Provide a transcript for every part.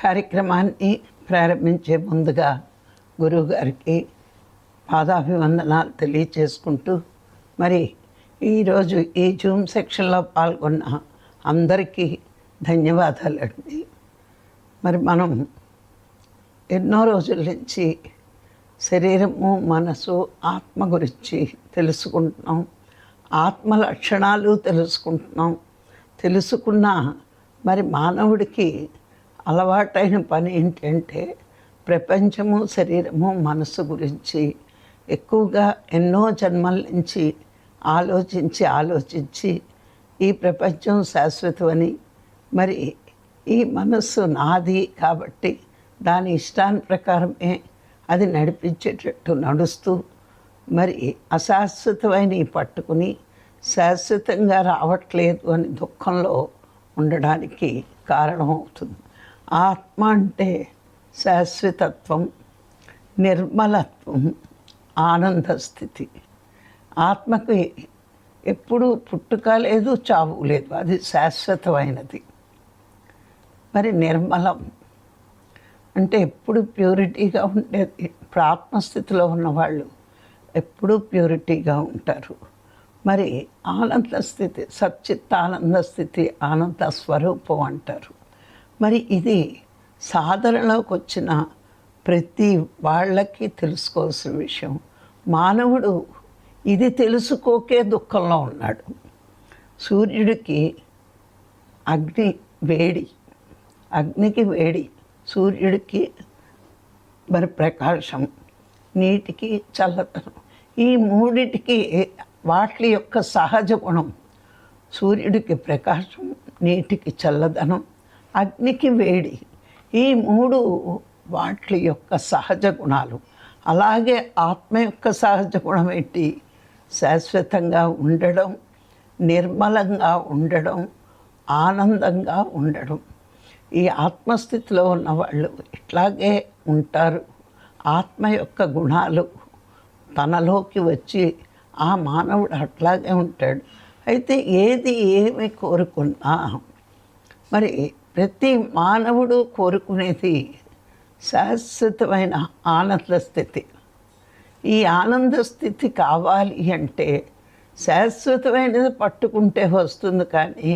కార్యక్రమాన్ని ప్రారంభించే ముందుగా గురువుగారికి పాదాభివందనాలు తెలియచేసుకుంటూ, మరి ఈరోజు ఈ జూమ్ సెక్షన్లో పాల్గొన్న అందరికీ ధన్యవాదాలండి. మరి మనం ఎన్నో రోజుల నుంచి శరీరము, మనసు, ఆత్మ గురించి తెలుసుకుంటున్నాం. ఆత్మ లక్షణాలు తెలుసుకుంటున్నాం. తెలుసుకున్న మరి మానవుడికి అలవాటైన పని ఏంటంటే ప్రపంచము, శరీరము, మనసు గురించి ఎక్కువగా ఎన్నో జన్మల నుంచి ఆలోచించి ఈ ప్రపంచం శాశ్వతమని, మరి ఈ మనస్సు నాది కాబట్టి దాని ఇష్టాన్ని ప్రకారమే అది నడిపించేటట్టు నడుస్తూ, మరి అశాశ్వతమైన పట్టుకుని శాశ్వతంగా రావట్లేదు అని దుఃఖంలో ఉండడానికి కారణమవుతుంది. ఆత్మ అంటే శాశ్వతత్వం, నిర్మలత్వం, ఆనంద స్థితి. ఆత్మకి ఎప్పుడూ పుట్టుక లేదు, చావు లేదు, అది శాశ్వతమైనది. మరి నిర్మలం అంటే ఎప్పుడు ప్యూరిటీగా ఉండేది. ఇప్పుడు ఆత్మస్థితిలో ఉన్నవాళ్ళు ఎప్పుడూ ప్యూరిటీగా ఉంటారు. మరి ఆనంద స్థితి, సచ్చిత్ ఆనంద స్థితి, ఆనంద స్వరూపం అంటారు. మరి ఇది సాధనలోకి వచ్చిన ప్రతి వాళ్ళకి తెలుసుకోవాల్సిన విషయం. మానవుడు ఇది తెలుసుకోకే దుఃఖంలో ఉన్నాడు. సూర్యుడికి అగ్నికి వేడి, సూర్యుడికి మరి ప్రకాశం, నీటికి చల్లదనం. ఈ మూడిటికి వాటి యొక్క సహజ గుణం. సూర్యుడికి ప్రకాశం, నీటికి చల్లదనం, అగ్నికి వేడి. ఈ మూడు వాటి యొక్క సహజ గుణాలు. అలాగే ఆత్మ యొక్క సహజ గుణం ఏంటి? శాశ్వతంగా ఉండడం, నిర్మలంగా ఉండడం, ఆనందంగా ఉండడం. ఈ ఆత్మస్థితిలో ఉన్నవాళ్ళు ఇట్లాగే ఉంటారు. ఆత్మ యొక్క గుణాలు తనలోకి వచ్చి ఆ మానవుడు అట్లాగే ఉంటాడు. అయితే ఏమి కోరుకున్నా మరి ప్రతి మానవుడు కోరుకునేది శాశ్వతమైన ఆనంద స్థితి. ఈ ఆనంద స్థితి కావాలి అంటే శాశ్వతమైనది పట్టుకుంటే వస్తుంది, కానీ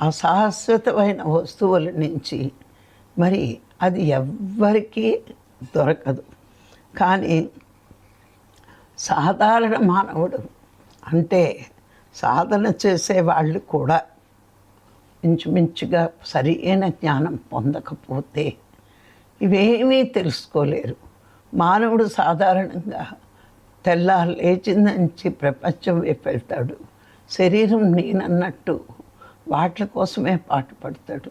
అశాశ్వతమైన వస్తువుల నుంచి మరి అది ఎవ్వరికీ దొరకదు. కానీ సాధారణ మానవుడు అంటే సాధన చేసేవాళ్ళు కూడా ఇంచుమించుగా సరైన జ్ఞానం పొందకపోతే ఇవేమీ తెలుసుకోలేరు. మానవుడు సాధారణంగా తెల్లారు లేచిన నుంచి ప్రపంచం వైపు వెళ్తాడు. శరీరం నేనన్నట్టు వాటి కోసమే పాటుపడతాడు.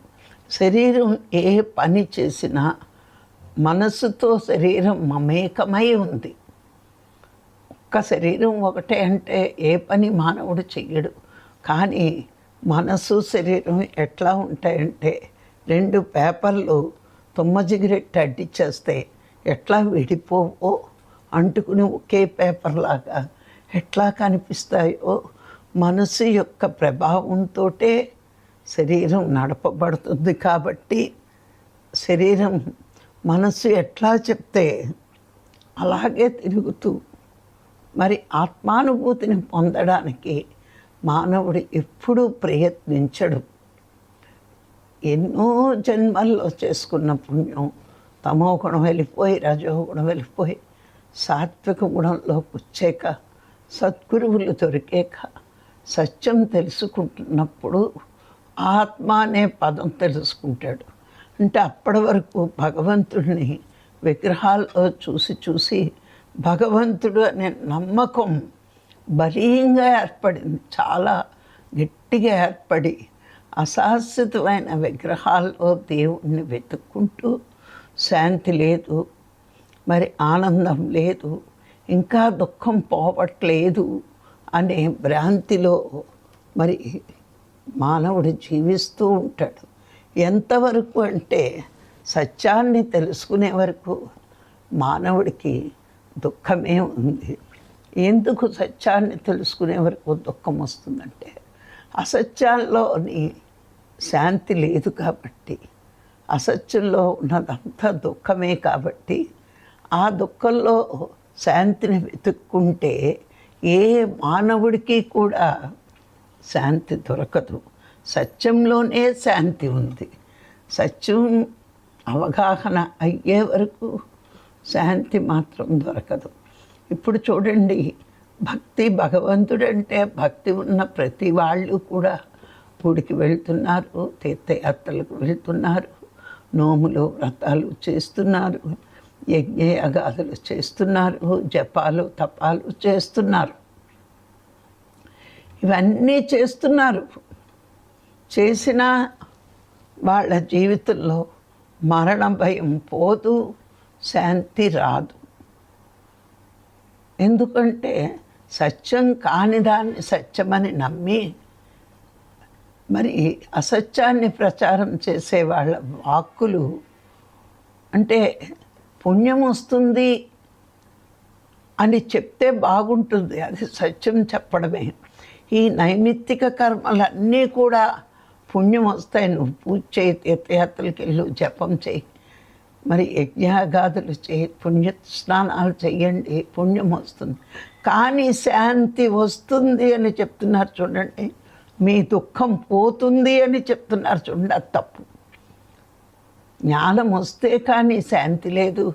శరీరం ఏ పని చేసినా మనస్సుతో శరీరం మమేకమై ఉంది. ఒక్క శరీరం ఒకటే అంటే ఏ పని మానవుడు చెయ్యడు. కానీ మనసు, శరీరం ఎట్లా ఉంటాయంటే రెండు పేపర్లు తుమ్మజిగిరెట్టి అడ్డిచ్చేస్తే ఎట్లా విడిపోవో, అంటుకుని ఒకే పేపర్లాగా ఎట్లా కనిపిస్తాయో, మనసు యొక్క ప్రభావంతో శరీరం నడపబడుతుంది. కాబట్టి శరీరం మనసు ఎట్లా చెప్తే అలాగే తిరుగుతూ మరి ఆత్మానుభూతిని పొందడానికి మానవుడు ఎప్పుడూ ప్రయత్నించడు. ఎన్నో జన్మల్లో చేసుకున్న పుణ్యం తమో గుణం వెళ్ళిపోయి, రజో గుణం వెళ్ళిపోయి, సాత్విక గుణంలోకి వచ్చాక, సద్గురువులు దొరికాక, సత్యం తెలుసుకుంటున్నప్పుడు ఆత్మ అనే పదం తెలుసుకుంటాడు. అంటే అప్పటి వరకు భగవంతుడిని విగ్రహాల్లో చూసి భగవంతుడు అనే నమ్మకం బలీయంగా ఏర్పడింది. చాలా గట్టిగా ఏర్పడి అశాశ్వతమైన విగ్రహాల్లో దేవుణ్ణి వెతుక్కుంటూ శాంతి లేదు, మరి ఆనందం లేదు, ఇంకా దుఃఖం పోవట్లేదు అనే భ్రాంతిలో మరి మానవుడు జీవిస్తూ ఉంటాడు. ఎంతవరకు అంటే సత్యాన్ని తెలుసుకునే వరకు మానవుడికి దుఃఖమే ఉంది. ఎందుకు సత్యాన్ని తెలుసుకునే వరకు దుఃఖం వస్తుందంటే అసత్యాల్లోని శాంతి లేదు కాబట్టి, అసత్యంలో ఉన్నదంతా దుఃఖమే కాబట్టి ఆ దుఃఖంలో శాంతిని వెతుక్కుంటే ఏ మానవుడికి కూడా శాంతి దొరకదు. సత్యంలోనే శాంతి ఉంది. సత్యం అవగాహన అయ్యే వరకు శాంతి మాత్రం దొరకదు. ఇప్పుడు చూడండి, భగవంతుడంటే భక్తి ఉన్న ప్రతి వాళ్ళు కూడా గుడికి వెళ్తున్నారు, తీర్థయాత్రలకు వెళ్తున్నారు, నోములు వ్రతాలు చేస్తున్నారు, యజ్ఞయాగాదులు చేస్తున్నారు, జపాలు తపాలు చేస్తున్నారు. ఇవన్నీ చేస్తున్నారు. చేసిన వాళ్ళ జీవితంలో మరణ భయం పోదు, శాంతి రాదు. ఎందుకంటే సత్యం కాని దాన్ని సత్యమని నమ్మి మరి అసత్యాన్ని ప్రచారం చేసే వాళ్ళ వాక్కులు అంటే పుణ్యం వస్తుంది అని చెప్తే బాగుంటుంది, అది సత్యం చెప్పడమే. ఈ నైమిత్తిక కర్మలన్నీ కూడా పుణ్యం వస్తాయి. నువ్వు పూజ చేయి, తీర్థయాత్రలకు వెళ్ళు, జపం చేయి, మరి యజ్ఞాగాదులు చేయి, పుణ్య స్నానాలు చెయ్యండి, పుణ్యం వస్తుంది. కానీ శాంతి వస్తుంది అని చెప్తున్నారు చూడండి, మీ దుఃఖం పోతుంది అని చెప్తున్నారు చూడండి, అది తప్పు. జ్ఞానం వస్తే కానీ శాంతి లేదు,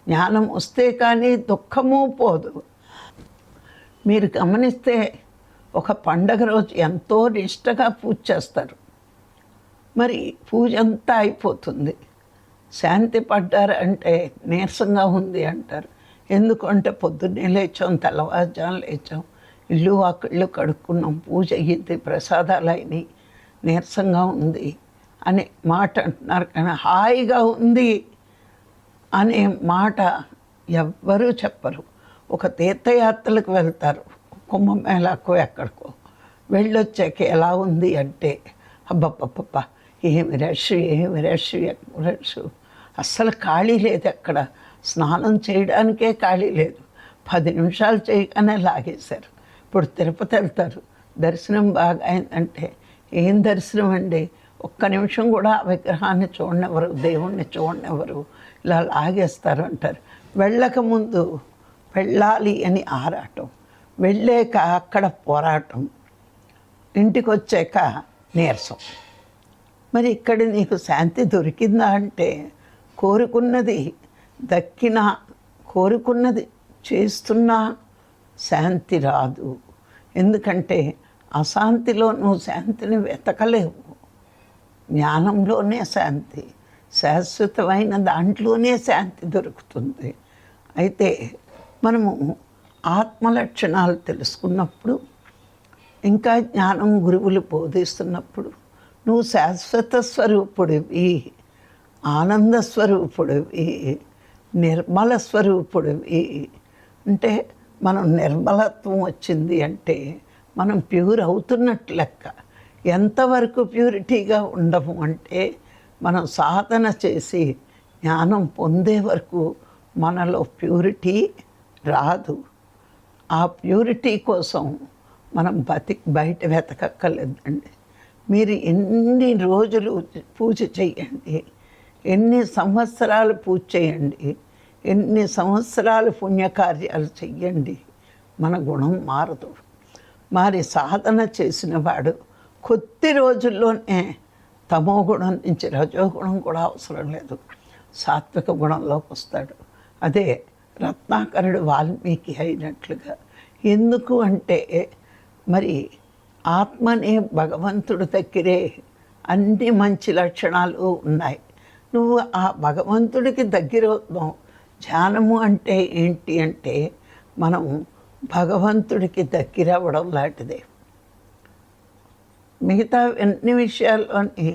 జ్ఞానం వస్తే కానీ దుఃఖము పోదు. మీరు గమనిస్తే ఒక పండగ రోజు ఎంతో నిష్టగా పూజ చేస్తారు, మరి పూజ అంతా అయిపోతుంది, శాంతి పడ్డారు అంటే నీరసంగా ఉంది అంటారు. ఎందుకంటే పొద్దున్నే లేచాం, తెల్లవారుజాము లేచాం, ఇల్లు వాకిళ్ళు కడుక్కున్నాం, పూజ అయ్యింది, ప్రసాదాలు అయినాయి, నీరసంగా ఉంది అనే మాట అంటున్నారు. కానీ హాయిగా ఉంది అనే మాట ఎవ్వరూ చెప్పరు. ఒక తీర్థయాత్రలకు వెళ్తారు, కుంభమేళాకో ఎక్కడికో వెళ్ళొచ్చాక ఎలా ఉంది అంటే అబ్బబ్బబ్బ ఏమి రష్, ఏమి రష్, రష్, అస్సలు ఖాళీ లేదు. అక్కడ స్నానం చేయడానికే ఖాళీ లేదు. 10 నిమిషాలు చేయగానే లాగేశారు. ఇప్పుడు తిరుపతి వెళ్తారు, దర్శనం బాగా అయిందంటే ఏం దర్శనం అండి, ఒక్క నిమిషం కూడా ఆ విగ్రహాన్ని చూడనివ్వరు, దేవుణ్ణి చూడనివ్వరు, ఇలా లాగేస్తారు అంటారు. వెళ్ళకముందు వెళ్ళాలి అని ఆరాటం, వెళ్ళాక అక్కడ పోరాటం, ఇంటికి వచ్చాక నీరసం. మరి ఇక్కడ నీకు శాంతి దొరికిందా అంటే కోరుకున్నది దక్కినా, కోరుకున్నది చేస్తున్నా శాంతి రాదు. ఎందుకంటే అశాంతిలో నువ్వు శాంతిని వెతకలేవు. జ్ఞానంలోనే శాంతి, శాశ్వతమైన దాంట్లోనే శాంతి దొరుకుతుంది. అయితే మనము ఆత్మలక్షణాలు తెలుసుకున్నప్పుడు, ఇంకా జ్ఞానం గురువులు బోధిస్తున్నప్పుడు, నువ్వు శాశ్వత స్వరూపుడివి, ఆనంద స్వరూపుడివి, నిర్మల స్వరూపుడివి. అంటే మనం నిర్మలత్వం వచ్చింది అంటే మనం ప్యూర్ అవుతున్నట్టు లెక్క. ఎంతవరకు ప్యూరిటీగా ఉండము అంటే మనం సాధన చేసి జ్ఞానం పొందే వరకు మనలో ప్యూరిటీ రాదు. ఆ ప్యూరిటీ కోసం మనం బయట వెతకక్కర్లేదండి. మీరు ఎన్ని రోజులు పూజ చేయండి, ఎన్ని సంవత్సరాలు పూజ చేయండి, ఎన్ని సంవత్సరాలు పుణ్యకార్యాలు చెయ్యండి, మన గుణం మారదు. మరి సాధన చేసిన వాడు కొద్ది రోజుల్లోనే తమో గుణం నుంచి రజోగుణం కూడా అవసరం లేదు, సాత్విక గుణంలోకి వస్తాడు. అదే రత్నాకరుడు వాల్మీకి అయినట్లుగా. ఎందుకు అంటే మరి ఆత్మనే భగవంతుడి దగ్గరే అన్ని మంచి లక్షణాలు ఉన్నాయి. నువ్వు ఆ భగవంతుడికి దగ్గర అవుతావు. ధ్యానము అంటే ఏంటి అంటే మనం భగవంతుడికి దగ్గర అవ్వడం లాంటిదే. మిగతా అన్ని విషయాల్లోని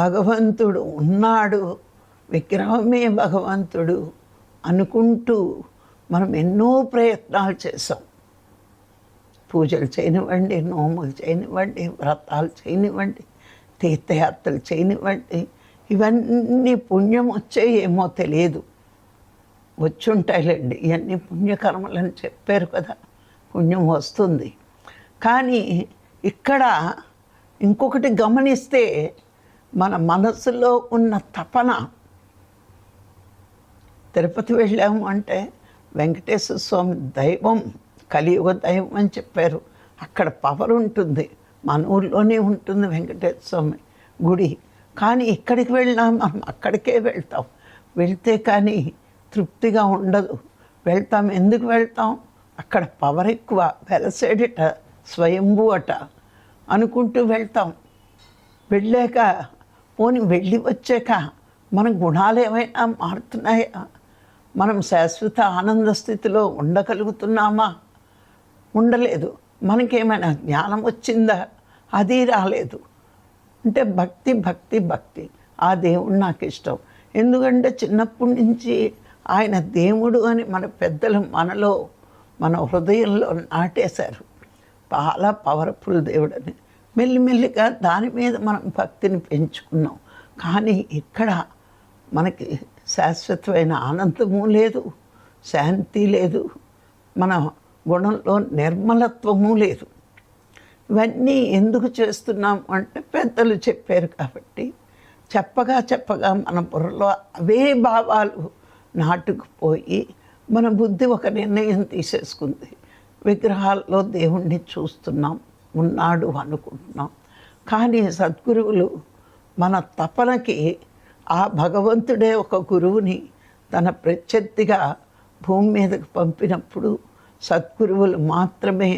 భగవంతుడు ఉన్నాడు, విగ్రహమే భగవంతుడు అనుకుంటూ మనం ఎన్నో ప్రయత్నాలు చేసాం. పూజలు చేయనివ్వండి, నోములు చేయనివ్వండి, వ్రతాలు చేయనివ్వండి, తీర్థయాత్రలు చేయనివ్వండి, ఇవన్నీ పుణ్యం వచ్చాయేమో తెలియదు, వచ్చుంటాయిలేండి. ఇవన్నీ పుణ్యకర్మలని చెప్పారు కదా, పుణ్యం వస్తుంది. కానీ ఇక్కడ ఇంకొకటి గమనిస్తే మన మనసులో ఉన్న తపన. తిరుపతి వెళ్ళాము అంటే వెంకటేశ్వర స్వామి దైవం, కలియుగ దైవం అని చెప్పారు. అక్కడ పవర్ ఉంటుంది. మన ఊళ్ళోనే ఉంటుంది వెంకటేశ్వర స్వామి గుడి. కానీ ఇక్కడికి వెళ్ళినా మనం అక్కడికే వెళ్తాం. వెళ్తే కానీ తృప్తిగా ఉండదు. వెళ్తాం, ఎందుకు వెళ్తాం? అక్కడ పవర్ ఎక్కువ, వెలసేడిట, స్వయంభూ అట అనుకుంటూ వెళ్తాం. వెళ్ళాక పోని వెళ్ళి వచ్చాక మన గుణాలు ఏమైనా మారుతున్నాయా? మనం శాశ్వత ఆనంద స్థితిలో ఉండగలుగుతున్నామా? ఉండలేదు. మనకేమైనా జ్ఞానం వచ్చిందా? అది రాలేదు. అంటే భక్తి భక్తి భక్తి. ఆ దేవుడు నాకు ఇష్టం. ఎందుకంటే చిన్నప్పటి నుంచి ఆయన దేవుడు అని మన పెద్దలు మనలో, మన హృదయంలో నాటేశారు. చాలా పవర్ఫుల్ దేవుడని. మెల్లిమెల్లిగా దాని మీద మనం భక్తిని పెంచుకున్నాం. కానీ ఇక్కడ మనకి శాశ్వతమైన ఆనందము లేదు, శాంతి లేదు, మన గుణంలో నిర్మలత్వము లేదు. ఇవన్నీ ఎందుకు చేస్తున్నాం అంటే పెద్దలు చెప్పారు కాబట్టి. చెప్పగా చెప్పగా మన బుర్రలో అవే భావాలు నాటుకుపోయి మన బుద్ధి ఒక నిర్ణయం తీసేసుకుంది. విగ్రహాల్లో దేవుణ్ణి చూస్తున్నాం, ఉన్నాడు అనుకుంటున్నాం. కానీ సద్గురువులు మన తపనకి ఆ భగవంతుడే ఒక గురువుని తన ప్రత్యర్థిగా భూమి మీదకి పంపినప్పుడు సద్గురువులు మాత్రమే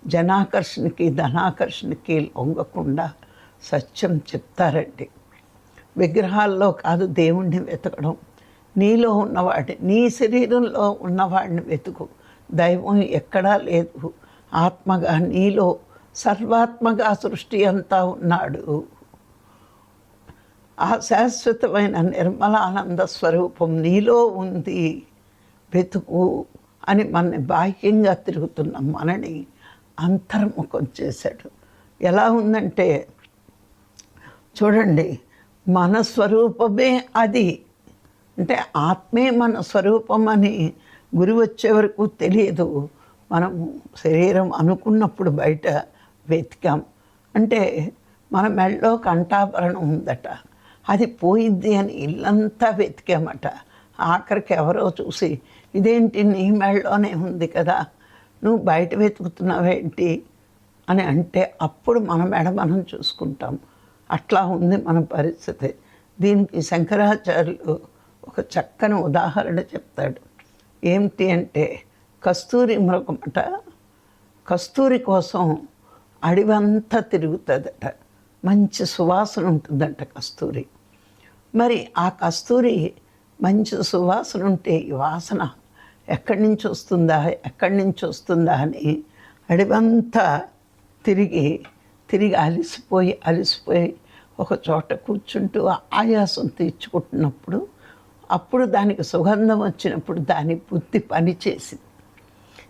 జనాకర్షణకి ధనాకర్షణకి లొంగకుండా సత్యం చెప్తారండి. విగ్రహాల్లో కాదు దేవుణ్ణి వెతకడం. నీలో ఉన్నవాడిని, నీ శరీరంలో ఉన్నవాడిని వెతుకు. దైవం ఎక్కడా లేదు. ఆత్మగా నీలో సర్వాత్మగా సృష్టి అంతా ఉన్నాడు. ఆ శాశ్వతమైన నిర్మలానంద స్వరూపం నీలో ఉంది, వెతుకు అని మనని బాహ్యంగా తిరుగుతున్న మనని అంతర్ముఖం చేశాడు. ఎలా ఉందంటే చూడండి, మన స్వరూపమే అది. అంటే ఆత్మే మన స్వరూపం అని గురి వచ్చే వరకు తెలియదు. మనం శరీరం అనుకున్నప్పుడు బయట వెతికాం. అంటే మన మెడలో కంఠాభరణం ఉందట, అది పోయిద్ది అని ఇల్లంతా వెతికామట. ఆఖరికి ఎవరో చూసి ఇదేంటి నీ మెడలోనే ఉంది కదా, నువ్వు బయట వెతుకుతున్నావేంటి అని అంటే అప్పుడు మన మెడ మనం చూసుకుంటాం. అట్లా ఉంది మన పరిస్థితి. దీనికి శంకరాచార్యులు ఒక చక్కని ఉదాహరణ చెప్తాడు. ఏమిటి అంటే కస్తూరి మృగమట. కస్తూరి కోసం అడివంతా తిరుగుతుందట. మంచి సువాసన ఉంటుందంట కస్తూరి. మరి ఆ కస్తూరి మంచి సువాసన ఉంటే ఈ వాసన ఎక్కడి నుంచి వస్తుందా అని అడివంతా తిరిగి అలిసిపోయి ఒక చోట కూర్చుంటూ ఆయాసం తీర్చుకుంటున్నప్పుడు అప్పుడు దానికి సుగంధం వచ్చినప్పుడు దాని బుద్ధి పనిచేసింది.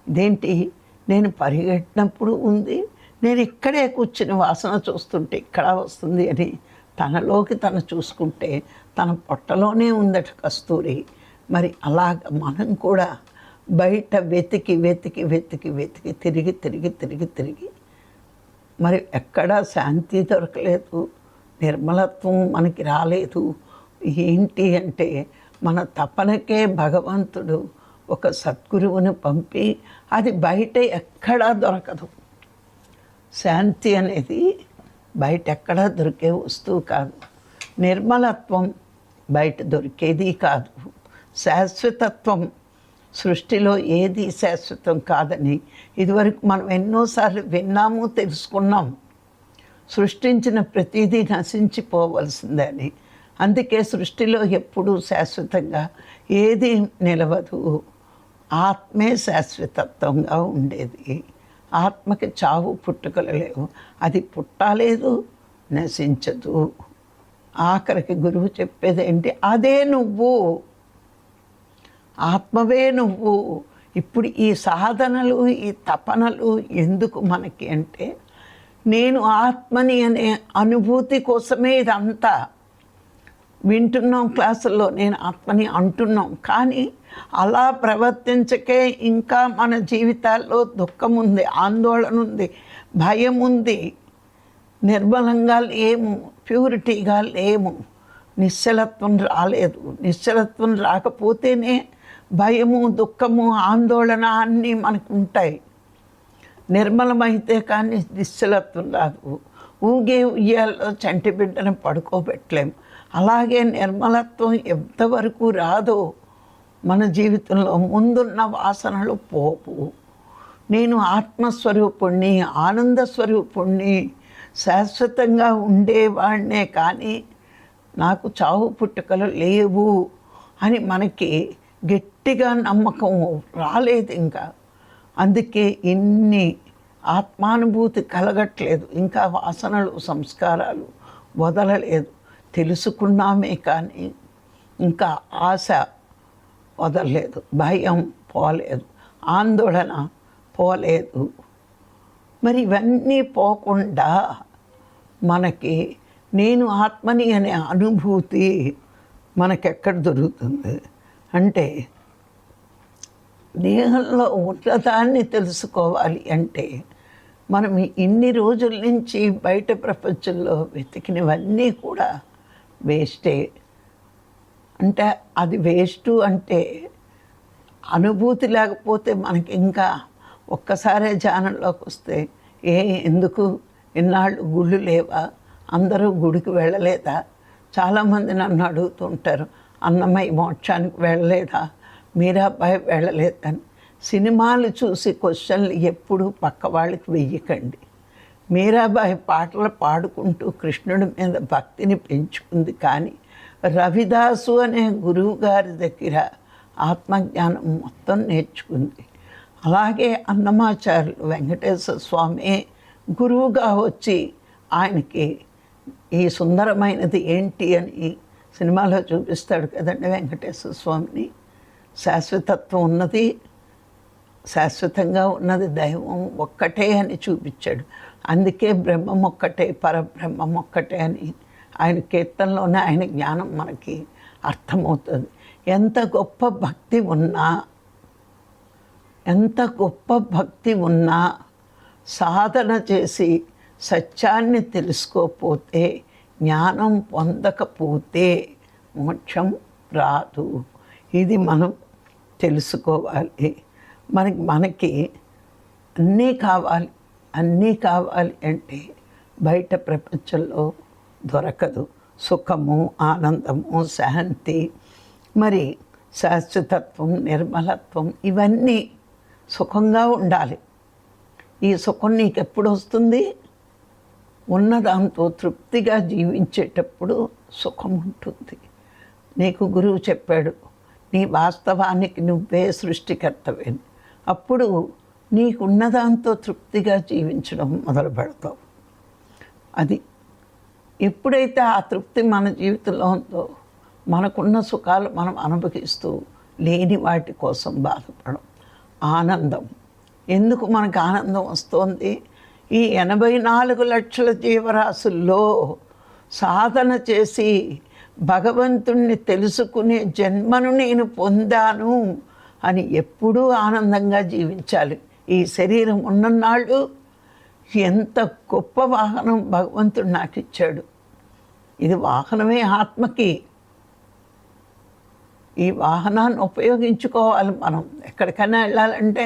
ఇదేంటి, నేను పరిగెట్టినప్పుడు ఉంది, నేను ఇక్కడే కూర్చుని వాసన చూస్తుంటే ఇక్కడ వస్తుంది అని తనలోకి తను చూసుకుంటే తన పొట్టలోనే ఉందట కస్తూరి. మరి అలాగ మనం కూడా బయట వెతికి తిరిగి మరి ఎక్కడా శాంతి దొరకలేదు, నిర్మలత్వం మనకి రాలేదు. ఏంటి అంటే మన తపనకే భగవంతుడు ఒక సద్గురువుని పంపి అది బయట ఎక్కడా దొరకదు. శాంతి అనేది బయట ఎక్కడా దొరికే వస్తువు కాదు. నిర్మలత్వం బయట దొరికేది కాదు. శాశ్వతత్వం సృష్టిలో ఏది శాశ్వతం కాదని ఇదివరకు మనం ఎన్నోసార్లు విన్నాము, తెలుసుకున్నాం. సృష్టించిన ప్రతిదీ నశించిపోవలసిందే అని. అందుకే సృష్టిలో ఎప్పుడూ శాశ్వతంగా ఏది నిలవదు. ఆత్మే శాశ్వతత్వంగా ఉండేది. ఆత్మకి చావు పుట్టుకలు లేవు. అది పుట్టలేదు, నశించదు. ఆఖరికి గురువు చెప్పేది ఏంటి, అదే నువ్వు, ఆత్మవే నువ్వు. ఇప్పుడు ఈ సాధనలు, ఈ తపనలు ఎందుకు మనకి అంటే నేను ఆత్మని అనే అనుభూతి కోసమే ఇదంతా. వింటున్నాం క్లాసుల్లో, నేను ఆత్మని అంటున్నాం, కానీ అలా ప్రవర్తించకే ఇంకా మన జీవితాల్లో దుఃఖం ఉంది, ఆందోళన ఉంది, భయం ఉంది. నిర్మలంగా లేము, ప్యూరిటీగా లేము, నిశ్చలత్వం రాలేదు. నిశ్చలత్వం రాకపోతేనే భయము, దుఃఖము, ఆందోళన అన్నీ మనకు ఉంటాయి. నిర్మలమైతే కానీ నిశ్చలత్వం రాదు. ఊగే ఉయ్యాల్లో చంటి బిడ్డను పడుకోబెట్టలేము. అలాగే నిర్మలత్వం ఎంతవరకు రాదో మన జీవితంలో ముందున్న వాసనలు పోపు. నేను ఆత్మస్వరూపుణ్ణి, ఆనంద స్వరూపుణ్ణి, శాశ్వతంగా ఉండేవాడినే, కానీ నాకు చావు పుట్టుకలు లేవు అని మనకి గట్టిగా నమ్మకం రాలేదు ఇంకా. అందుకే ఇన్ని ఆత్మానుభూతి కలగట్లేదు. ఇంకా వాసనలు, సంస్కారాలు వదలలేదు. తెలుసుకున్నామే కానీ ఇంకా ఆశ వదలలేదు, భయం పోలేదు, ఆందోళన పోలేదు. మరి ఇవన్నీ పోకుండా మనకి నేను ఆత్మని అనే అనుభూతి మనకెక్కడ దొరుకుతుంది అంటే, దేహంలో ఉన్నదాన్ని తెలుసుకోవాలి అంటే మనం ఇన్ని రోజుల నుంచి బయట ప్రపంచంలో వెతికినవన్నీ కూడా వేస్టే. అంటే అది వేస్టు అంటే అనుభూతి లేకపోతే మనకి ఇంకా ఒక్కసారే ధ్యానంలోకి వస్తే ఎందుకు ఇన్నాళ్ళు గుళ్ళు లేవా, అందరూ గుడికి వెళ్ళలేదా? చాలామంది నన్ను అడుగుతుంటారు, అన్నమయ్య మోక్షానికి వెళ్ళలేదా, మీరాబాయి వెళ్ళలేదని. సినిమాలు చూసి క్వశ్చన్లు ఎప్పుడూ పక్క వాళ్ళకి వెయ్యకండి. మీరాబాయి పాటలు పాడుకుంటూ కృష్ణుడి మీద భక్తిని పెంచుకుంది, కానీ రవిదాసు అనే గురువు గారి దగ్గర ఆత్మజ్ఞానం మొత్తం నేర్చుకుంది. అలాగే అన్నమాచార్యులు వెంకటేశ్వర స్వామి గురువుగా వచ్చి ఆయనకి ఈ సుందరమైనది ఏంటి అని సినిమాలో చూపిస్తాడు కదండి వెంకటేశ్వర స్వామిని. శాశ్వతత్వం ఉన్నది, శాశ్వతంగా ఉన్నది దైవం ఒక్కటే అని చూపించాడు. అందుకే బ్రహ్మం ఒక్కటే, పరబ్రహ్మం ఒక్కటే అని ఆయన కీర్తనలోనే ఆయన జ్ఞానం మనకి అర్థమవుతుంది. ఎంత గొప్ప భక్తి ఉన్నా, ఎంత గొప్ప భక్తి ఉన్నా సాధన చేసి సత్యాన్ని తెలుసుకోకపోతే, జ్ఞానం పొందకపోతే మోక్షం రాదు. ఇది మనం తెలుసుకోవాలి. మనకి అన్నీ కావాలి అంటే బయట ప్రపంచంలో దొరకదు. సుఖము, ఆనందము, శాంతి, మరి శాశ్వతత్వం, నిర్మలత్వం, ఇవన్నీ సుఖంగా ఉండాలి. ఈ సుఖం నీకు ఎప్పుడు వస్తుంది? ఉన్నదాంతో తృప్తిగా జీవించేటప్పుడు సుఖం ఉంటుంది. నీకు గురువు చెప్పాడు, నీ వాస్తవానికి నువ్వే సృష్టికర్తవే. అప్పుడు నీకున్నదాంతో తృప్తిగా జీవించడం మొదలు పెడతావు. అది ఎప్పుడైతే ఆ తృప్తి మన జీవితంలో ఉందో, మనకున్న సుఖాలు మనం అనుభవిస్తూ లేని వాటి కోసం బాధపడం. ఆనందం, ఎందుకు మనకు ఆనందం వస్తుంది? ఈ 84 లక్షల జీవరాశుల్లో సాధన చేసి భగవంతుణ్ణి తెలుసుకునే జన్మను నేను పొందాను అని ఎప్పుడూ ఆనందంగా జీవించాలి. ఈ శరీరం ఉన్ననాళ్ళు ఎంత గొప్ప వాహనం భగవంతుడు నాకు ఇచ్చాడు. ఇది వాహనమే ఆత్మకి. ఈ వాహనాన్ని ఉపయోగించుకోవాలి. మనం ఎక్కడికైనా వెళ్ళాలంటే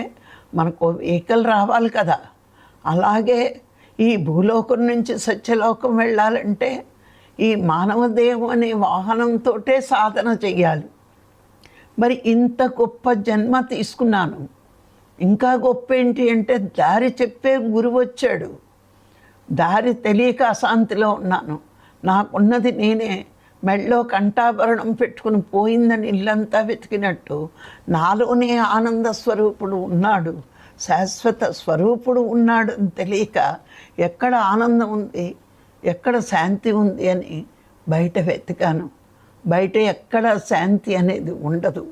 మనకు వెహికల్ రావాలి కదా. అలాగే ఈ భూలోకం నుంచి సత్యలోకం వెళ్ళాలంటే ఈ మానవదేహం అనే వాహనంతో సాధన చెయ్యాలి. మరి ఇంత గొప్ప జన్మ తీసుకున్నాను. ఇంకా గొప్ప ఏంటి అంటే దారి చెప్పే గురువు వచ్చాడు. దారి తెలియక అశాంతిలో ఉన్నాను. నాకున్నది నేనే మెళ్ళో కంఠాభరణం పెట్టుకుని పోయిందని ఇల్లంతా వెతికినట్టు నాలోనే ఆనంద స్వరూపుడు ఉన్నాడు, శాశ్వత స్వరూపుడు ఉన్నాడు అని తెలియక ఎక్కడ ఆనందం ఉంది, ఎక్కడ శాంతి ఉంది అని బయట వెతికాను. బయట ఎక్కడ శాంతి అనేది ఉండదు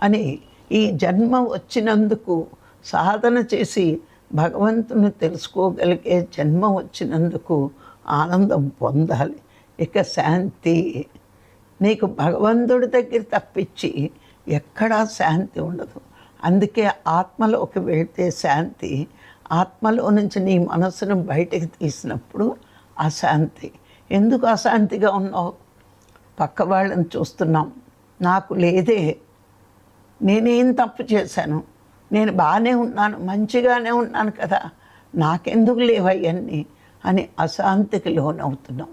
అని ఈ జన్మ వచ్చినందుకు, సాధన చేసి భగవంతుని తెలుసుకోగలిగే జన్మ వచ్చినందుకు ఆనందం పొందాలి. ఇక శాంతి నీకు భగవంతుడి దగ్గర తప్పించి ఎక్కడా శాంతి ఉండదు. అందుకే ఆత్మలోకి వెళ్తే శాంతి, ఆత్మలో నుంచి నీ మనసును బయటకు తీసినప్పుడు అశాంతి. ఎందుకు అశాంతిగా ఉన్నావు? పక్క వాళ్ళని చూస్తున్నాం, నాకు లేదే, నేనేం తప్పు చేశాను, నేను బాగానే ఉన్నాను, మంచిగానే ఉన్నాను కదా, నాకెందుకు లేవయ్యన్నీ అని అశాంతికి లోనవుతున్నాం.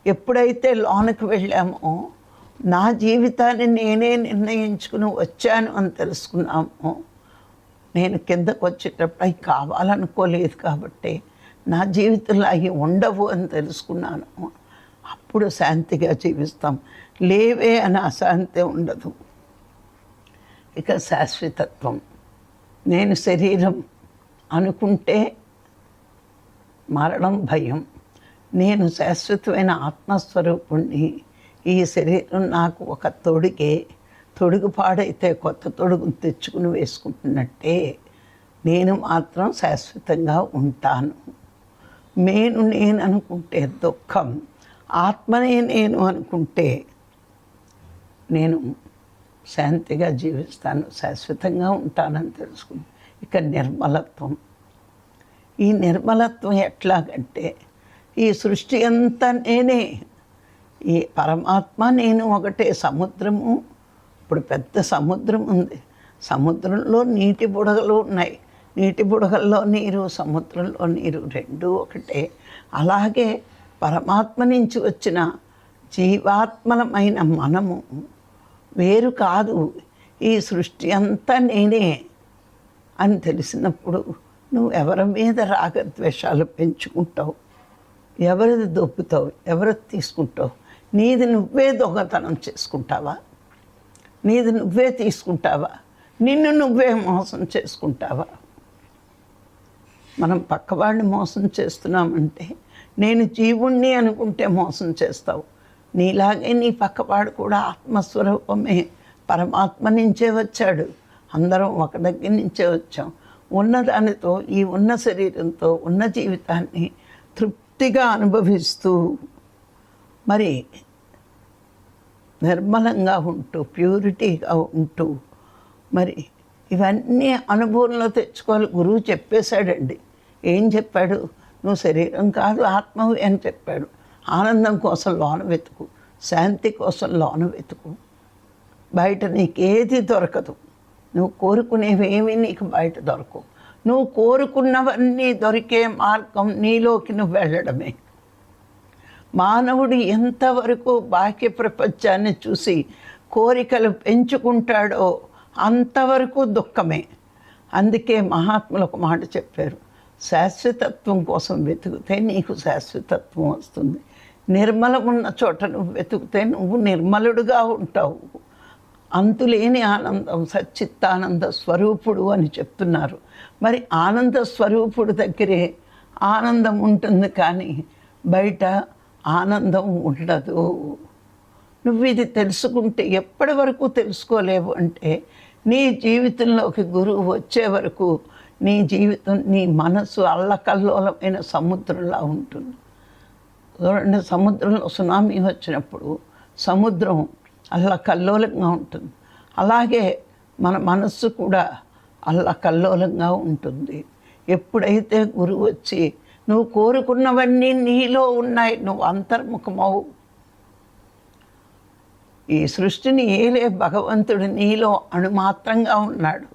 ఎప్పుడైతే లోనికి వెళ్ళామో, నా జీవితాన్ని నేనే నిర్ణయించుకుని వచ్చాను అని తెలుసుకున్నామో, నేను కిందకు వచ్చేటప్పుడు అవి కావాలనుకోలేదు కాబట్టి నా జీవితంలో అవి ఉండవు అని తెలుసుకున్నాను. అప్పుడు శాంతిగా జీవిస్తాం. లేవే అని అశాంతి ఉండదు. ఇక శాశ్వతత్వం. నేను శరీరం అనుకుంటే మరణం భయం. నేను శాశ్వతమైన ఆత్మస్వరూపుణ్ణి. ఈ శరీరం నాకు ఒక తొడుగు పాడైతే కొత్త తొడుగును తెచ్చుకుని వేసుకుంటున్నట్టే నేను మాత్రం శాశ్వతంగా ఉంటాను. నేను అనుకుంటే దుఃఖం, ఆత్మనే నేను అనుకుంటే నేను శాంతిగా జీవిస్తాను, శాశ్వతంగా ఉంటానని తెలుసుకుని. ఇక నిర్మలత్వం. ఈ నిర్మలత్వం ఎట్లాగంటే, ఈ సృష్టి అంతా నేనే, ఈ పరమాత్మ నేను ఒకటే. సముద్రము, ఇప్పుడు పెద్ద సముద్రం ఉంది, సముద్రంలో నీటి బుడగలు ఉన్నాయి, నీటి బుడగల్లో నీరు, సముద్రంలో నీరు రెండూ ఒకటే. అలాగే పరమాత్మ నుంచి వచ్చిన జీవాత్మలమైన మనము వేరు కాదు, ఈ సృష్టి అంతా నేనే అని తెలిసినప్పుడు నువ్వు ఎవరి మీద రాగద్వేషాలు పెంచుకుంటావు, ఎవరిది దొబ్బుతావు, ఎవరిది తీసుకుంటావు? నీది నువ్వే దొంగతనం చేసుకుంటావా? నీది నువ్వే తీసుకుంటావా? నిన్ను నువ్వే మోసం చేసుకుంటావా? మనం పక్కవాడిని మోసం చేస్తున్నామంటే, నేను జీవుణ్ణి అనుకుంటే మోసం చేస్తావు. నీలాగే నీ పక్కవాడు కూడా ఆత్మస్వరూపమే, పరమాత్మ నుంచే వచ్చాడు. అందరం ఒక దగ్గర నుంచే వచ్చాం. ఉన్నదానితో, ఈ ఉన్న శరీరంతో ఉన్న జీవితాన్ని తృప్తిగా అనుభవిస్తూ, మరి నిర్మలంగా ఉంటూ, ప్యూరిటీగా ఉంటూ, మరి ఇవన్నీ అనుభవంలో తెచ్చుకోవాలి. గురువు చెప్పేశాడండి. ఏం చెప్పాడు? నువ్వు శరీరం కాదు, ఆత్మవి అని చెప్పాడు. ఆనందం కోసం లోన వెతుకు, శాంతి కోసం లోన వెతుకు. బయట నీకేది దొరకదు. నువ్వు కోరుకునేవేమీ నీకు బయట దొరకవు. నువ్వు కోరుకున్నవన్నీ దొరికే మార్గం నీలోకి నువ్వు వెళ్ళడమే. మానవుడు ఎంతవరకు బాహ్య ప్రపంచాన్ని చూసి కోరికలు పెంచుకుంటాడో అంతవరకు దుఃఖమే. అందుకే మహాత్ములు ఒక మాట చెప్పారు, శాశ్వతత్వం కోసం వెతికితే నీకు శాశ్వతత్వం వస్తుంది. నిర్మలం ఉన్న చోట నువ్వు వెతికితే నువ్వు నిర్మలుడుగా ఉంటావు. అంతులేని ఆనందం, సచ్చిత్తానంద స్వరూపుడు అని చెప్తున్నారు. మరి ఆనంద స్వరూపుడు దగ్గరే ఆనందం ఉంటుంది, కానీ బయట ఆనందం ఉండదు. నువ్వు ఇది తెలుసుకుంటే ఎప్పటి వరకు తెలుసుకోలేవు అంటే, నీ జీవితంలోకి గురువు వచ్చే వరకు నీ జీవితం, నీ మనసు అల్లకల్లోలమైన సముద్రంలా ఉంటుంది. చూడండి, సముద్రంలో సునామీ వచ్చినప్పుడు సముద్రం అల్లకల్లోలంగా ఉంటుంది. అలాగే మన మనస్సు కూడా అల్లకల్లోలంగా ఉంటుంది. ఎప్పుడైతే గురువు వచ్చి నువ్వు కోరుకున్నవన్నీ నీలో ఉన్నాయి, నువ్వు అంతర్ముఖమవు. ఈ సృష్టిని ఏలే భగవంతుడు నీలో అణుమాత్రంగా ఉన్నాడు.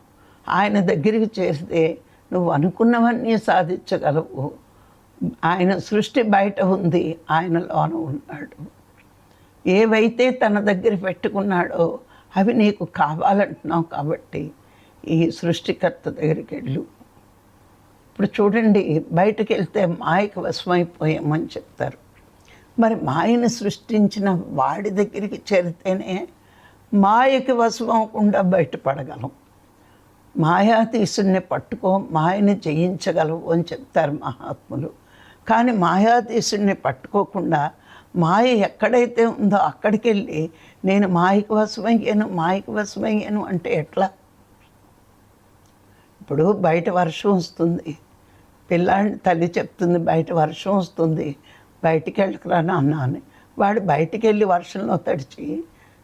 ఆయన దగ్గరికి చేరితే నువ్వు అనుకున్నవన్నీ సాధించగలవు. ఆయన సృష్టి బయట ఉంది, ఆయన లోన ఉన్నాడు. ఏవైతే తన దగ్గర పెట్టుకున్నాడో అవి నీకు కావాలంటున్నావు కాబట్టి ఈ సృష్టికర్త దగ్గరికి వెళ్ళు. ఇప్పుడు చూడండి, బయటకు వెళ్తే మాయకు వశమైపోయామని చెప్తారు. మరి మాయను సృష్టించిన వాడి దగ్గరికి చేరితేనే మాయకి వశం అవ్వకుండా బయటపడగలం. మాయాధీశుడిని పట్టుకో, మాయని జయించగలవు అని చెప్తారు మహాత్ములు. కానీ మాయాధీశుడిని పట్టుకోకుండా మాయ ఎక్కడైతే ఉందో అక్కడికి వెళ్ళి నేను మాయకు వశమయ్యాను అంటే ఎట్లా? ఇప్పుడు బయట వర్షం వస్తుంది, పిల్లాడిని తల్లి చెప్తుంది బయట వర్షం వస్తుంది, బయటికి వెళ్ళకురా నాన్న అని. వాడు బయటికి వెళ్ళి వర్షంలో తడిచి,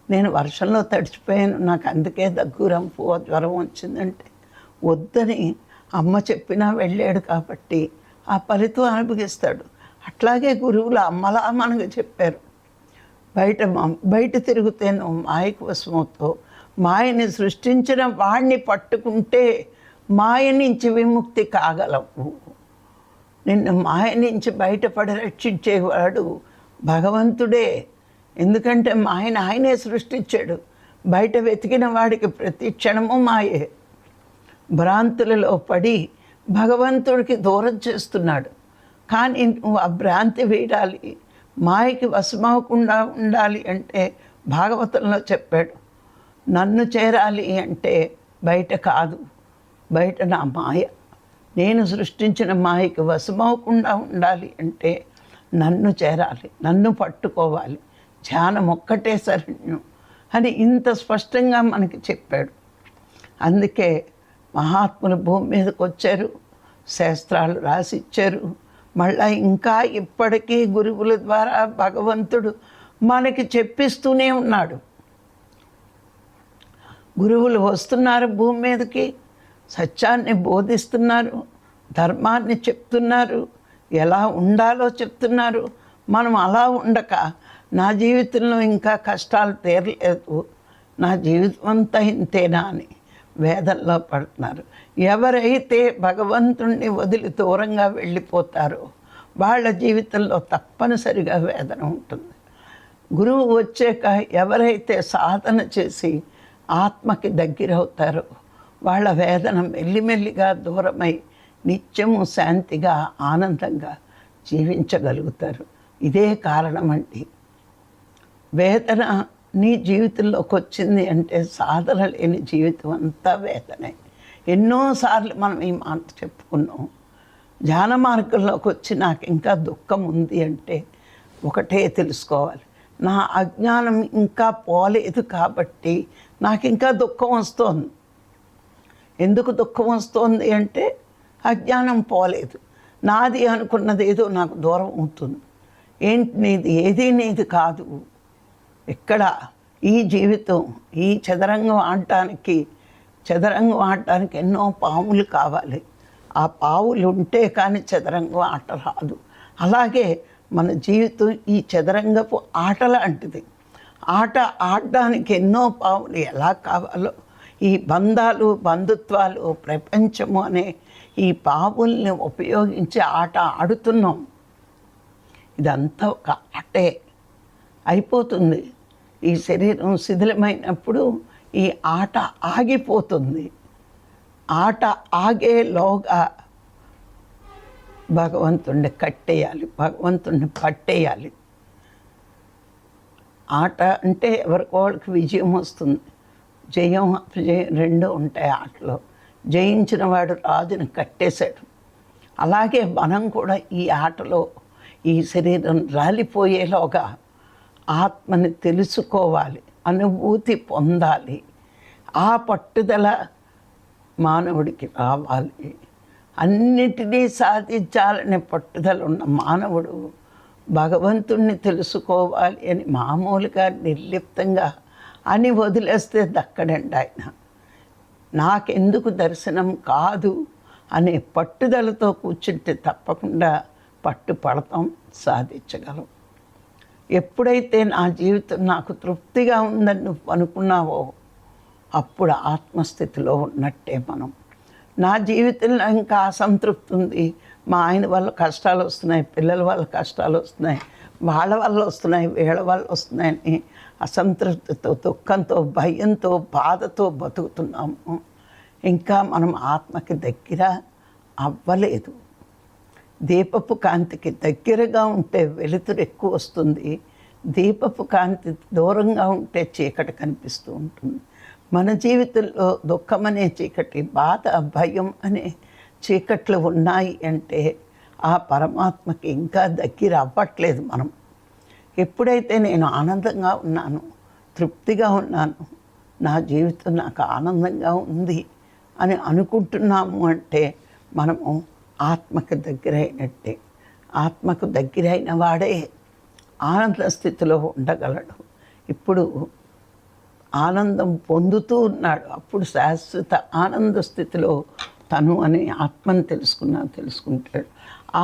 నేను వర్షంలో తడిచిపోయాను, నాకు అందుకే దగ్గు, రంపు, జ్వరం వచ్చిందంటే వద్దని అమ్మ చెప్పినా వెళ్ళాడు కాబట్టి ఆ ఫలితం అనుభవిస్తాడు. అట్లాగే గురువులు అమ్మలా మనకు చెప్పారు. బయట తిరిగితే నువ్వు మాయకు వశమవుతావు, మాయని సృష్టించిన వాడిని పట్టుకుంటే మాయ నుంచి విముక్తి కాగలవు. నిన్ను మాయ నుంచి బయటపడి రక్షించేవాడు భగవంతుడే. ఎందుకంటే మాయను ఆయనే సృష్టించాడు. బయట వెతికిన వాడికి ప్రతి క్షణము మాయే. భ్రాంతులలో పడి భగవంతుడికి దూరం చేస్తున్నాడు. కానీ నువ్వు ఆ భ్రాంతి వీడాలి, మాయకి వశమవకుండా ఉండాలి అంటే భాగవతంలో చెప్పాడు. నన్ను చేరాలి అంటే బయట కాదు, బయట నా మాయ, నేను సృష్టించిన మాయకి వశమవకుండా ఉండాలి అంటే నన్ను చేరాలి, నన్ను పట్టుకోవాలి, ధ్యానం ఒక్కటే శరణ్యం అని ఇంత స్పష్టంగా మనకి చెప్పాడు. అందుకే మహాత్ములు భూమి మీదకి వచ్చారు, శాస్త్రాలు రాసిచ్చారు. మళ్ళా ఇంకా ఇప్పటికీ గురువుల ద్వారా భగవంతుడు మనకి చెప్పిస్తూనే ఉన్నాడు. గురువులు వస్తున్నారు భూమి మీదకి, సత్యాన్ని బోధిస్తున్నారు, ధర్మాన్ని చెప్తున్నారు, ఎలా ఉండాలో చెప్తున్నారు. మనం అలా ఉండక నా జీవితంలో ఇంకా కష్టాలు తీరలేదు, నా జీవితం అంతా ఇంతేనా అని వేదనలో పడుతున్నారు. ఎవరైతే భగవంతుణ్ణి వదిలి దూరంగా వెళ్ళిపోతారో వాళ్ళ జీవితంలో తప్పనిసరిగా వేదన ఉంటుంది. గురువు వచ్చాక ఎవరైతే సాధన చేసి ఆత్మకి దగ్గరవుతారో వాళ్ళ వేదన మెల్లిమెల్లిగా దూరమై నిత్యము శాంతిగా ఆనందంగా జీవించగలుగుతారు. ఇదే కారణం అండి. వేదన నీ జీవితంలోకి వచ్చింది అంటే సాధన లేని జీవితం అంతా వేదనే. ఎన్నోసార్లు మనం ఈ మాట చెప్పుకున్నాం. ధ్యాన మార్గంలోకి వచ్చి నాకు ఇంకా దుఃఖం ఉంది అంటే ఒకటే తెలుసుకోవాలి, నా అజ్ఞానం ఇంకా పోలేదు కాబట్టి నాకు ఇంకా దుఃఖం వస్తుంది. ఎందుకు దుఃఖం వస్తుంది అంటే అజ్ఞానం పోలేదు, నాది అనుకున్నది ఏదో నాకు దూరం అవుతుంది. ఏంటి నీది? ఏది నీది కాదు. ఎక్కడ ఈ జీవితం, ఈ చదరంగం ఆడటానికి ఎన్నో పావులు కావాలి. ఆ పావులు ఉంటే కానీ చదరంగం ఆట రాదు. అలాగే మన జీవితం ఈ చదరంగపు ఆట లాంటిది. ఆట ఆడడానికి ఎన్నో పావులు ఎలా కావాలో ఈ బంధాలు, బంధుత్వాలు, ప్రపంచము అనే ఈ పావుల్ని ఉపయోగించి ఆట ఆడుతున్నాం. ఇదంతా ఒక ఆటే. అయిపోతుంది. ఈ శరీరం శిథిలమైనప్పుడు ఈ ఆట ఆగిపోతుంది. ఆట ఆగేలోగా భగవంతుణ్ణి కట్టేయాలి, భగవంతుణ్ణి పట్టేయాలి. ఆట అంటే ఎవరికోళ్ళకి విజయం వస్తుంది. జయం అపజయం రెండు ఉంటాయి ఆటలో. జయించిన వాడు రాజుని కట్టేశాడు. అలాగే మనం కూడా ఈ ఆటలో ఈ శరీరం రాలిపోయేలోగా ఆత్మని తెలుసుకోవాలి, అనుభూతి పొందాలి. ఆ పట్టుదల మానవుడికి రావాలి. అన్నిటినీ సాధించాలనే పట్టుదల ఉన్న మానవుడు భగవంతుణ్ణి తెలుసుకోవాలి అని మామూలుగా నిర్లిప్తంగా అని వదిలేస్తే దక్కడండి ఆయన. నాకెందుకు దర్శనం కాదు అనే పట్టుదలతో కూర్చుంటే తప్పకుండా పట్టుపడతాం, సాధించగలం. ఎప్పుడైతే నా జీవితం నాకు తృప్తిగా ఉందని నువ్వు అనుకున్నావో అప్పుడు ఆత్మస్థితిలో ఉన్నట్టే మనం. నా జీవితంలో ఇంకా అసంతృప్తి ఉంది, మా ఆయన వల్ల కష్టాలు వస్తున్నాయి, పిల్లల వల్ల కష్టాలు వస్తున్నాయి, వాళ్ళ వల్ల వస్తున్నాయి, వీళ్ళ వల్ల వస్తున్నాయని అసంతృప్తితో, దుఃఖంతో, భయంతో, బాధతో బతుకుతున్నాము. ఇంకా మనం ఆత్మకి దగ్గర అవ్వలేదు. దీపపు కాంతికి దగ్గరగా ఉంటే వెలుతురు ఎక్కువ వస్తుంది, దీపపు కాంతి దూరంగా ఉంటే చీకటి కనిపిస్తూ ఉంటుంది. మన జీవితంలో దుఃఖం అనే చీకటి, బాధ, భయం అనే చీకట్లు ఉన్నాయి అంటే ఆ పరమాత్మకి ఇంకా దగ్గర అవ్వట్లేదు మనం. ఎప్పుడైతే నేను ఆనందంగా ఉన్నాను, తృప్తిగా ఉన్నాను, నా జీవితం నాకు ఆనందంగా ఉంది అని అనుకుంటున్నాము అంటే మనము ఆత్మకు దగ్గరైనట్టే. ఆత్మకు దగ్గరైన వాడే ఆనంద స్థితిలో ఉండగలడు. ఇప్పుడు ఆనందం పొందుతూ ఉన్నాడు, అప్పుడు శాశ్వత ఆనంద స్థితిలో తను అనే ఆత్మను తెలుసుకుంటాడు.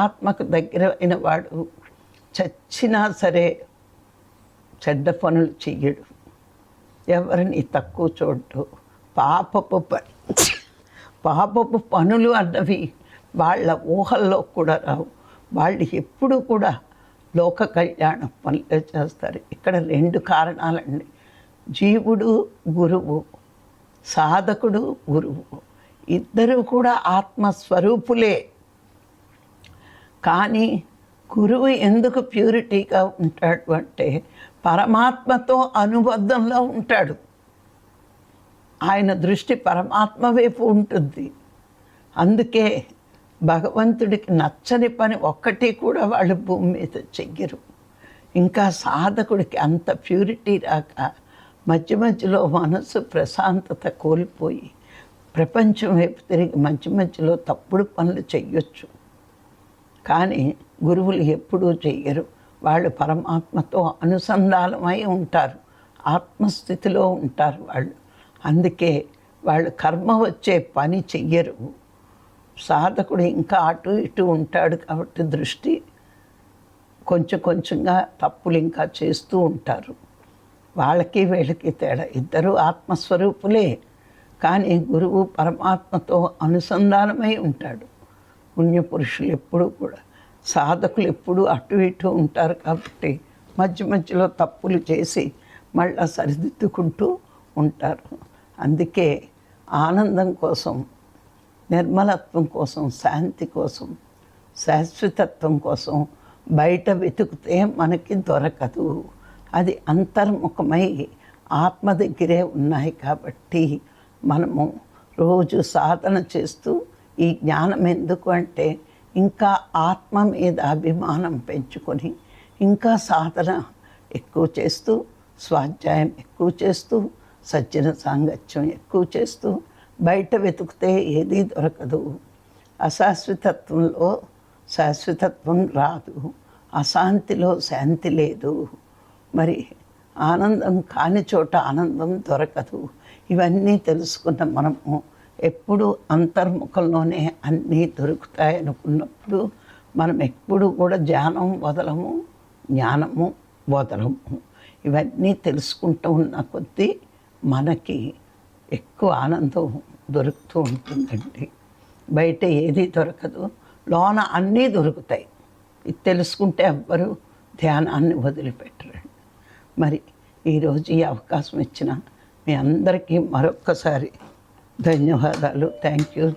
ఆత్మకు దగ్గర అయిన వాడు చచ్చినా సరే చెడ్డ పనులు చెయ్యడు, ఎవరిని తక్కువ చూడడు. పాపపు పనులు అన్నవి వాళ్ళ ఊహల్లో కూడా రావు. వాళ్ళు ఎప్పుడు కూడా లోక కళ్యాణం పనులే చేస్తారు. ఇక్కడ 2 కారణాలండి. జీవుడు గురువు, సాధకుడు గురువు, ఇద్దరూ కూడా ఆత్మస్వరూపులే. కానీ గురువు ఎందుకు ప్యూరిటీగా ఉంటాడు అంటే పరమాత్మతో అనుబంధంలో ఉంటాడు. ఆయన దృష్టి పరమాత్మ వైపు ఉంటుంది. అందుకే భగవంతుడికి నచ్చని పని ఒక్కటి కూడా వాళ్ళు భూమి మీద చెయ్యరు. ఇంకా సాధకుడికి అంత ప్యూరిటీ రాక మధ్య మధ్యలో మనసు ప్రశాంతత కోల్పోయి ప్రపంచం వైపు తిరిగి మధ్యలో తప్పుడు పనులు చెయ్యొచ్చు. కానీ గురువులు ఎప్పుడూ చెయ్యరు. వాళ్ళు పరమాత్మతో అనుసంధానమై ఉంటారు, ఆత్మస్థితిలో ఉంటారు వాళ్ళు. అందుకే వాళ్ళు కర్మ వచ్చే పని చెయ్యరు. సాధకుడు ఇంకా అటు ఇటు ఉంటాడు కాబట్టి దృష్టి కొంచెంగా తప్పులు ఇంకా చేస్తూ ఉంటారు. వాళ్ళకి వీళ్ళకి తేడా. ఇద్దరు ఆత్మస్వరూపులే, కానీ గురువు పరమాత్మతో అనుసంధానమై ఉంటాడు. పుణ్యపురుషులు ఎప్పుడూ కూడా, సాధకులు ఎప్పుడూ అటు ఇటు ఉంటారు కాబట్టి మధ్యలో తప్పులు చేసి మళ్ళా సరిదిద్దుకుంటూ ఉంటారు. అందుకే ఆనందం కోసం, నిర్మలత్వం కోసం, శాంతి కోసం, శాశ్వతత్వం కోసం బయట వెతుకుతే మనకి దొరకదు. అది అంతర్ముఖమై ఆత్మ దగ్గరే ఉన్నాయి కాబట్టి మనము రోజు సాధన చేస్తూ ఈ జ్ఞానం ఎందుకు అంటే ఇంకా ఆత్మ మీద అభిమానం పెంచుకొని ఇంకా సాధన ఎక్కువ చేస్తూ, స్వాధ్యాయం ఎక్కువ చేస్తూ, సజ్జన సాంగత్యం ఎక్కువ చేస్తూ బయట వెతుకుతే ఏదీ దొరకదు. అశాశ్వతత్వంలో శాశ్వతత్వం రాదు, అశాంతిలో శాంతి లేదు. మరి ఆనందం కాని చోట ఆనందం దొరకదు. ఇవన్నీ తెలుసుకున్న మనము ఎప్పుడు అంతర్ముఖంలోనే అన్నీ దొరుకుతాయనుకున్నప్పుడు మనం ఎప్పుడు కూడా ధ్యానం వదలము, జ్ఞానము వదలము. ఇవన్నీ తెలుసుకుంటూ ఉన్న కొద్దీ మనకి ఎక్కువ ఆనందం దొరుకుతూ ఉంటుందండి. బయట ఏది దొరకదు, లోన అన్నీ దొరుకుతాయి. ఇది తెలుసుకుంటే ఎవ్వరూ ధ్యానాన్ని వదిలిపెట్టరండి. మరి ఈరోజు ఈ అవకాశం ఇచ్చిన మీ అందరికీ మరొక్కసారి ధన్యవాదాలు. Thank you.